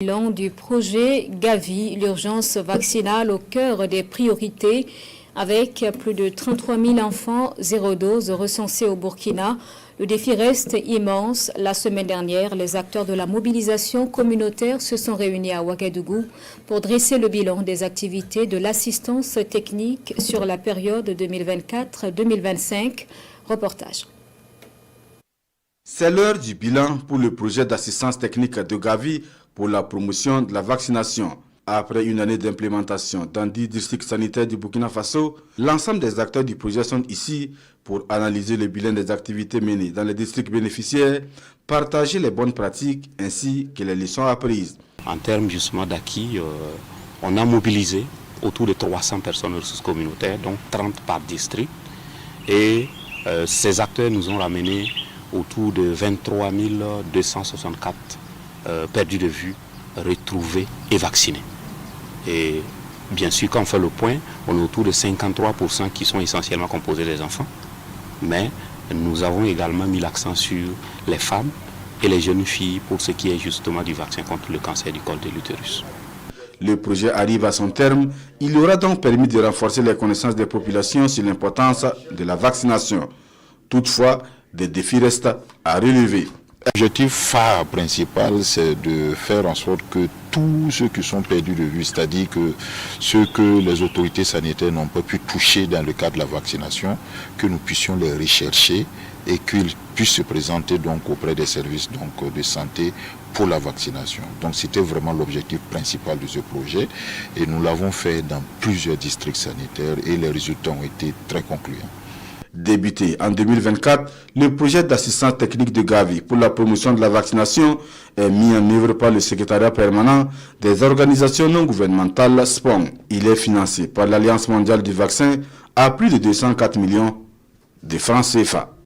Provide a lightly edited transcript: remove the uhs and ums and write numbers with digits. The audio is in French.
Bilan du projet Gavi, l'urgence vaccinale au cœur des priorités, avec plus de 33 000 enfants zéro dose recensés au Burkina. Le défi reste immense. La semaine dernière, les acteurs de la mobilisation communautaire se sont réunis à Ouagadougou pour dresser le bilan des activités de l'assistance technique sur la période 2024-2025. Reportage. C'est l'heure du bilan pour le projet d'assistance technique de Gavi pour la promotion de la vaccination. Après une année d'implémentation dans 10 districts sanitaires du Burkina Faso, l'ensemble des acteurs du projet sont ici pour analyser le bilan des activités menées dans les districts bénéficiaires, partager les bonnes pratiques ainsi que les leçons apprises. En termes justement d'acquis, on a mobilisé autour de 300 personnes aux ressources communautaires, donc 30 par district. Et ces acteurs nous ont ramené autour de 23 264 perdus de vue, retrouvés et vaccinés. Et bien sûr, quand on fait le point, on est autour de 53% qui sont essentiellement composés des enfants. Mais nous avons également mis l'accent sur les femmes et les jeunes filles pour ce qui est justement du vaccin contre le cancer du col de l'utérus. Le projet arrive à son terme. Il aura donc permis de renforcer les connaissances des populations sur l'importance de la vaccination. Toutefois, des défis restent à relever. L'objectif phare principal, c'est de faire en sorte que tous ceux qui sont perdus de vue, c'est-à-dire que ceux que les autorités sanitaires n'ont pas pu toucher dans le cadre de la vaccination, que nous puissions les rechercher et qu'ils puissent se présenter donc auprès des services donc de santé pour la vaccination. Donc c'était vraiment l'objectif principal de ce projet et nous l'avons fait dans plusieurs districts sanitaires et les résultats ont été très concluants. Débuté en 2024, le projet d'assistance technique de Gavi pour la promotion de la vaccination est mis en œuvre par le secrétariat permanent des organisations non gouvernementales SPON. Il est financé par l'Alliance mondiale du vaccin à plus de 204 millions de francs CFA.